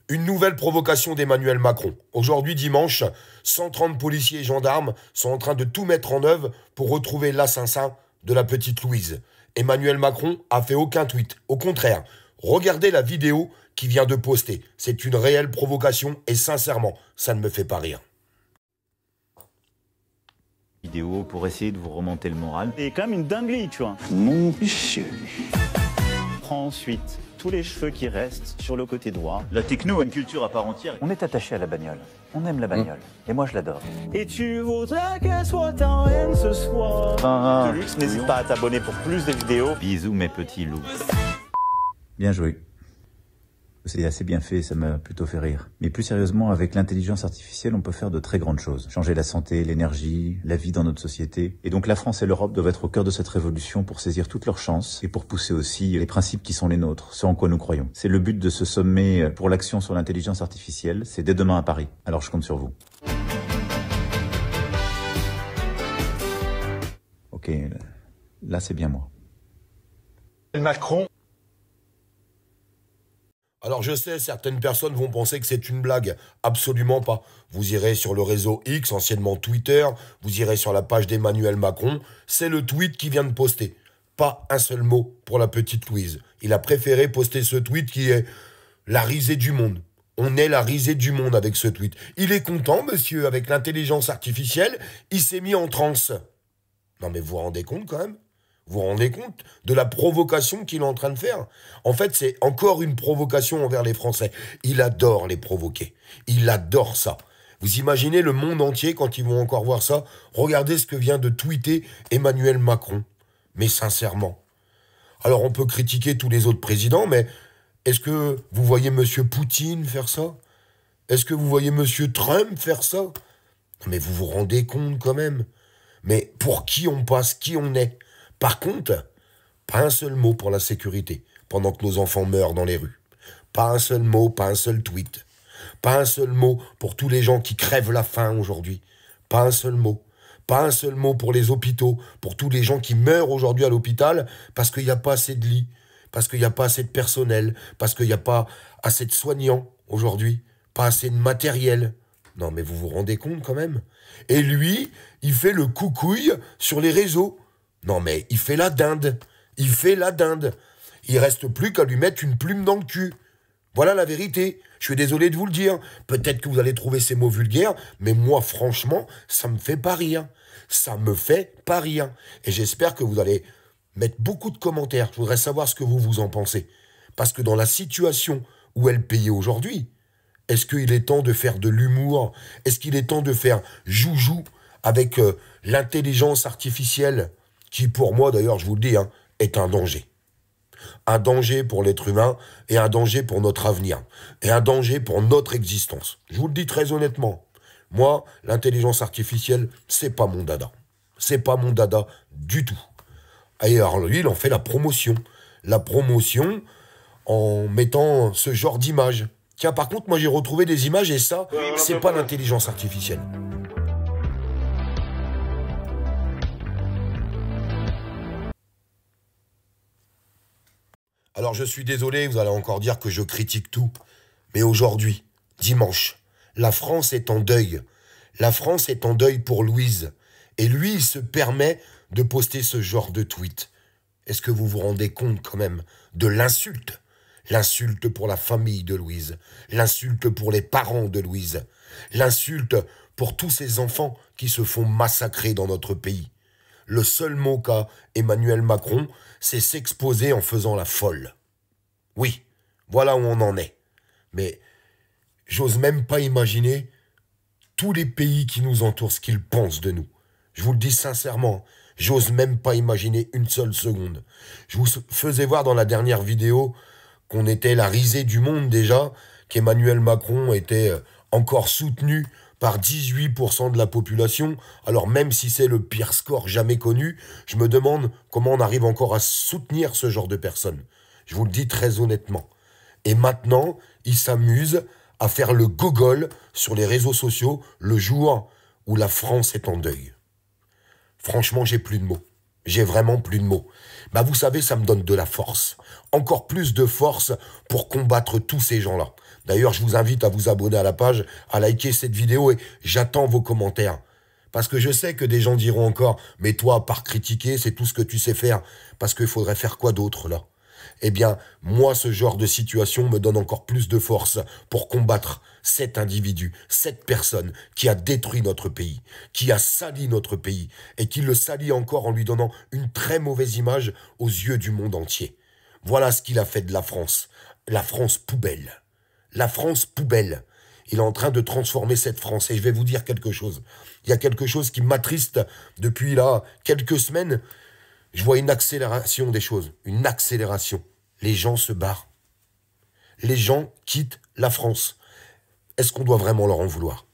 Une nouvelle provocation d'Emmanuel Macron. Aujourd'hui, dimanche, 130 policiers et gendarmes sont en train de tout mettre en œuvre pour retrouver l'assassin de la petite Louise. Emmanuel Macron a fait aucun tweet. Au contraire, regardez la vidéo qu'il vient de poster. C'est une réelle provocation et sincèrement, ça ne me fait pas rire. Vidéo pour essayer de vous remonter le moral. C'est quand même une dinguerie, tu vois. Mon monsieur. Prends ensuite tous les cheveux qui restent sur le côté droit. La techno a une culture à part entière. On est attaché à la bagnole. On aime la bagnole. Et moi, je l'adore. Et tu voudrais qu'elle soit en haine ce soir. De luxe, n'hésite pas à t'abonner pour plus de vidéos. Bisous mes petits loups. Bien joué. C'est assez bien fait, ça m'a plutôt fait rire. Mais plus sérieusement, avec l'intelligence artificielle, on peut faire de très grandes choses. Changer la santé, l'énergie, la vie dans notre société. Et donc la France et l'Europe doivent être au cœur de cette révolution pour saisir toutes leurs chances et pour pousser aussi les principes qui sont les nôtres, ce en quoi nous croyons. C'est le but de ce sommet pour l'action sur l'intelligence artificielle. C'est dès demain à Paris. Alors je compte sur vous. Ok, là c'est bien moi. Macron. Alors je sais, certaines personnes vont penser que c'est une blague. Absolument pas. Vous irez sur le réseau X, anciennement Twitter, vous irez sur la page d'Emmanuel Macron, c'est le tweet qu'il vient de poster. Pas un seul mot pour la petite Louise. Il a préféré poster ce tweet qui est la risée du monde. On est la risée du monde avec ce tweet. Il est content, monsieur, avec l'intelligence artificielle, il s'est mis en transe. Non mais vous vous rendez compte quand même ? Vous vous rendez compte de la provocation qu'il est en train de faire? En fait, c'est encore une provocation envers les Français. Il adore les provoquer. Il adore ça. Vous imaginez le monde entier quand ils vont encore voir ça? Regardez ce que vient de tweeter Emmanuel Macron. Mais sincèrement. Alors, on peut critiquer tous les autres présidents, mais est-ce que vous voyez M. Poutine faire ça? Est-ce que vous voyez M. Trump faire ça? Mais vous vous rendez compte quand même. Mais pour qui on passe, qui on est? Par contre, pas un seul mot pour la sécurité, pendant que nos enfants meurent dans les rues. Pas un seul mot, pas un seul tweet. Pas un seul mot pour tous les gens qui crèvent la faim aujourd'hui. Pas un seul mot. Pas un seul mot pour les hôpitaux, pour tous les gens qui meurent aujourd'hui à l'hôpital parce qu'il n'y a pas assez de lits, parce qu'il n'y a pas assez de personnel, parce qu'il n'y a pas assez de soignants aujourd'hui, pas assez de matériel. Non mais vous vous rendez compte quand même? Et lui, il fait le coucouille sur les réseaux. Non mais il fait la dinde, il fait la dinde. Il reste plus qu'à lui mettre une plume dans le cul. Voilà la vérité. Je suis désolé de vous le dire. Peut-être que vous allez trouver ces mots vulgaires, mais moi franchement, ça me fait pas rire. Ça me fait pas rire. Et j'espère que vous allez mettre beaucoup de commentaires. Je voudrais savoir ce que vous en pensez. Parce que dans la situation où elle payait aujourd'hui, est-ce qu'il est temps de faire de l'humour? Est-ce qu'il est temps de faire joujou avec l'intelligence artificielle? Qui pour moi, d'ailleurs, je vous le dis, hein, est un danger. Un danger pour l'être humain et un danger pour notre avenir. Et un danger pour notre existence. Je vous le dis très honnêtement. Moi, l'intelligence artificielle, c'est pas mon dada. C'est pas mon dada du tout. Et alors lui, il en fait la promotion. La promotion en mettant ce genre d'images. Tiens, par contre, moi j'ai retrouvé des images et ça, c'est pas l'intelligence artificielle. Alors je suis désolé, vous allez encore dire que je critique tout. Mais aujourd'hui, dimanche, la France est en deuil. La France est en deuil pour Louise. Et lui, il se permet de poster ce genre de tweet. Est-ce que vous vous rendez compte quand même de l'insulte? L'insulte pour la famille de Louise. L'insulte pour les parents de Louise. L'insulte pour tous ces enfants qui se font massacrer dans notre pays. Le seul mot qu'a Emmanuel Macron, c'est s'exposer en faisant la folle. Oui, voilà où on en est. Mais j'ose même pas imaginer tous les pays qui nous entourent, ce qu'ils pensent de nous. Je vous le dis sincèrement, j'ose même pas imaginer une seule seconde. Je vous faisais voir dans la dernière vidéo qu'on était la risée du monde déjà, qu'Emmanuel Macron était encore soutenu par 18% de la population. Alors même si c'est le pire score jamais connu, je me demande comment on arrive encore à soutenir ce genre de personnes. Je vous le dis très honnêtement. Et maintenant, il s'amuse à faire le gogol sur les réseaux sociaux le jour où la France est en deuil. Franchement, j'ai plus de mots. J'ai vraiment plus de mots. Bah, vous savez, ça me donne de la force. Encore plus de force pour combattre tous ces gens-là. D'ailleurs, je vous invite à vous abonner à la page, à liker cette vidéo et j'attends vos commentaires. Parce que je sais que des gens diront encore, mais toi, à part critiquer, c'est tout ce que tu sais faire. Parce qu'il faudrait faire quoi d'autre, là? Eh bien, moi, ce genre de situation me donne encore plus de force pour combattre cet individu, cette personne qui a détruit notre pays, qui a sali notre pays et qui le salit encore en lui donnant une très mauvaise image aux yeux du monde entier. Voilà ce qu'il a fait de la France poubelle. La France poubelle. Il est en train de transformer cette France. Et je vais vous dire quelque chose. Il y a quelque chose qui m'attriste depuis là quelques semaines. Je vois une accélération des choses. Une accélération. Les gens se barrent. Les gens quittent la France. Est-ce qu'on doit vraiment leur en vouloir?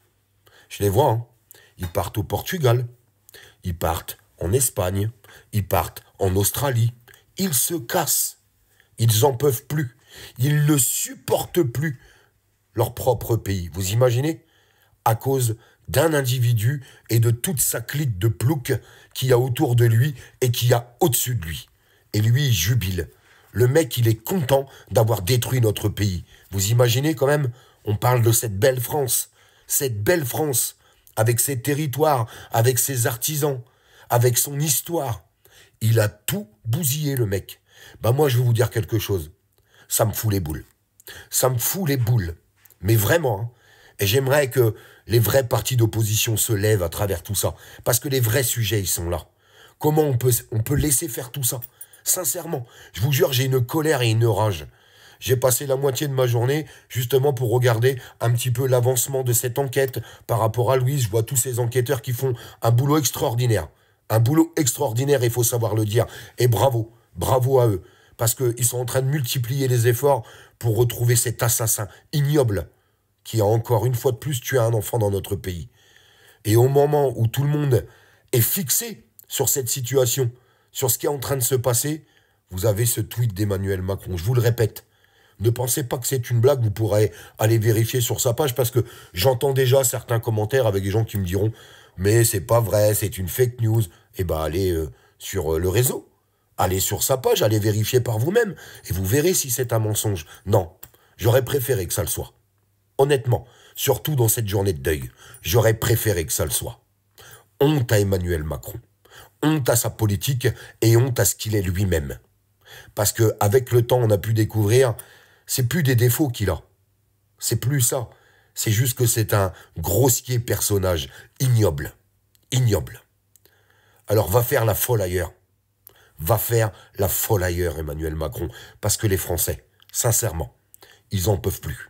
Je les vois. Hein. Ils partent au Portugal. Ils partent en Espagne. Ils partent en Australie. Ils se cassent. Ils n'en peuvent plus. Ils ne supportent plus leur propre pays. Vous imaginez? À cause d'un individu et de toute sa clique de ploucs qu'il y a autour de lui et qu'il y a au-dessus de lui. Et lui, il jubile. Le mec, il est content d'avoir détruit notre pays. Vous imaginez quand même? On parle de cette belle France. Cette belle France, avec ses territoires, avec ses artisans, avec son histoire. Il a tout bousillé, le mec. Ben moi, je vais vous dire quelque chose. Ça me fout les boules. Ça me fout les boules. Mais vraiment, hein. Et j'aimerais que les vrais partis d'opposition se lèvent à travers tout ça. Parce que les vrais sujets, ils sont là. Comment on peut laisser faire tout ça? Sincèrement, je vous jure, j'ai une colère et une rage. J'ai passé la moitié de ma journée justement pour regarder un petit peu l'avancement de cette enquête par rapport à Louise. Je vois tous ces enquêteurs qui font un boulot extraordinaire. Un boulot extraordinaire, il faut savoir le dire. Et bravo, bravo à eux. Parce qu'ils sont en train de multiplier les efforts pour retrouver cet assassin ignoble qui a encore une fois de plus tué un enfant dans notre pays. Et au moment où tout le monde est fixé sur cette situation, sur ce qui est en train de se passer, vous avez ce tweet d'Emmanuel Macron. Je vous le répète, ne pensez pas que c'est une blague, vous pourrez aller vérifier sur sa page, parce que j'entends déjà certains commentaires avec des gens qui me diront « mais c'est pas vrai, c'est une fake news ». Eh bien, allez sur le réseau. Allez sur sa page, allez vérifier par vous-même, et vous verrez si c'est un mensonge. Non, j'aurais préféré que ça le soit. Honnêtement, surtout dans cette journée de deuil, j'aurais préféré que ça le soit. Honte à Emmanuel Macron. Honte à sa politique et honte à ce qu'il est lui-même. Parce qu'avec le temps, on a pu découvrir, c'est plus des défauts qu'il a. C'est plus ça. C'est juste que c'est un grossier personnage ignoble. Ignoble. Alors va faire la folle ailleurs. Va faire la folle ailleurs, Emmanuel Macron. Parce que les Français, sincèrement, ils en peuvent plus.